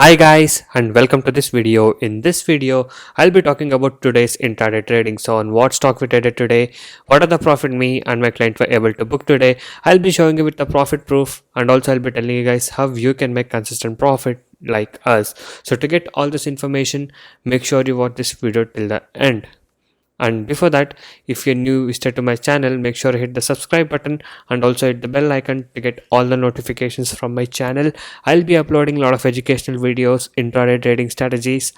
Hi guys and welcome to this video. In this video, I'll be talking about today's intraday trading. So on what stock we traded today, what are the profit me and my client were able to book today. I'll be showing you with the profit proof and also I'll be telling you guys how you can make consistent profit like us. So to get all this information, make sure you watch this video till the end. And before that, if you're new visitor to my channel, make sure to hit the subscribe button and also hit the bell icon to get all the notifications from my channel. I'll be uploading a lot of educational videos, intraday trading strategies,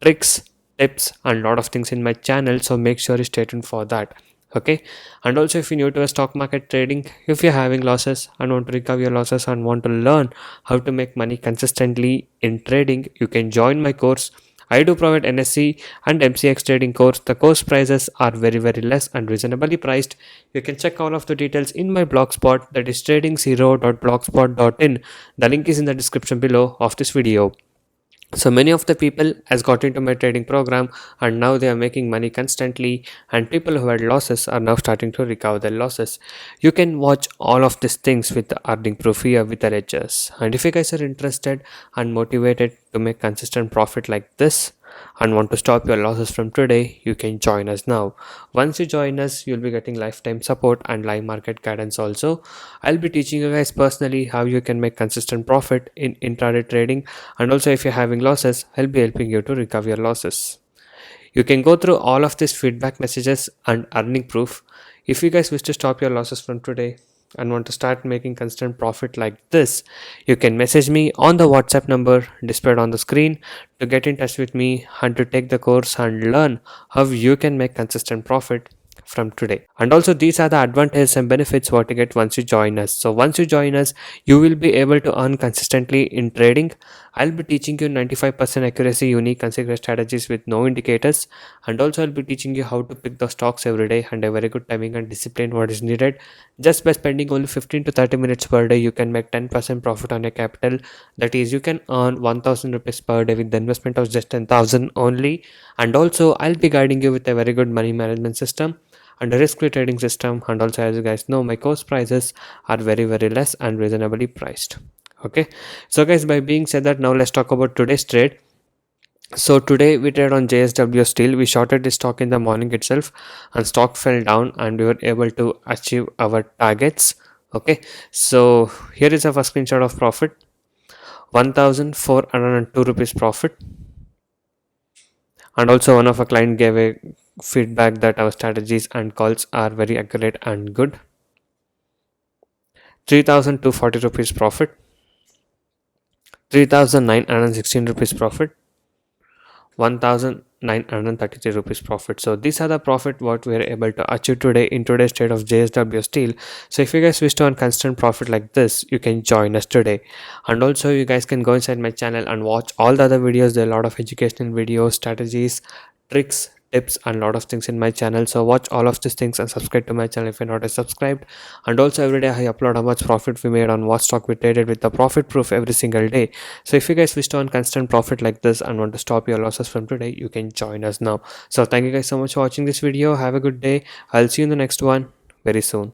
tricks, tips and lot of things in my channel, so make sure you stay tuned for that. Okay, and also if you're new to a stock market trading, if you're having losses and want to recover your losses and want to learn how to make money consistently in trading, you can join my course. I do provide NSE and MCX trading course. The course prices are very less and reasonably priced. You can check all of the details in my blogspot, that is trading0.blogspot.in. The link is in the description below of this video. So many of the people has got into my trading program and now they are making money constantly, and people who had losses are now starting to recover their losses. You can watch all of these things with the earning proof here with the ledgers. And if you guys are interested and motivated to make consistent profit like this and want to stop your losses from today, you can join us now. Once you join us, you'll be getting lifetime support and live market guidance also. I'll be teaching you guys personally how you can make consistent profit in intraday trading, and also if you're having losses, I'll be helping you to recover your losses. You can go through all of these feedback messages and earning proof. If you guys wish to stop your losses from today and want to start making constant profit like this, you can message me on the WhatsApp number displayed on the screen to get in touch with me and to take the course and learn how you can make consistent profit from today. And also these are the advantages and benefits what you get once you join us. So once you join us, you will be able to earn consistently in trading. I'll be teaching you 95% accuracy unique and secret strategies with no indicators, and also I'll be teaching you how to pick the stocks every day and a very good timing and discipline what is needed. Just by spending only 15 to 30 minutes per day, you can make 10% profit on your capital. That is, you can earn 1000 rupees per day with the investment of just 10,000 only. And also I'll be guiding you with a very good money management system and a risk-free trading system. And also, as you guys know, my course prices are very less and reasonably priced. Okay, so guys, by being said that, now let's talk about today's trade. So today we trade on JSW Steel. We shorted this stock in the morning itself and stock fell down and we were able to achieve our targets. Okay, so here is a first screenshot of profit. 1402 rupees profit. And also one of our client gave a feedback that our strategies and calls are very accurate and good. 3240 rupees profit. 3916 rupees profit. 1933 rupees profit. So these are the profit what we are able to achieve today in today's trade of JSW Steel. So if you guys wish to earn constant profit like this, you can join us today. And also you guys can go inside my channel and watch all the other videos. There are a lot of educational videos, strategies, tricks, tips and a lot of things in my channel. So watch all of these things and subscribe to my channel if you're not subscribed. And also every day I upload how much profit we made on what stock we traded with the profit proof every single day. So if you guys wish to earn constant profit like this and want to stop your losses from today, you can join us now. So thank you guys so much for watching this video. Have a good day. I'll see you in the next one very soon.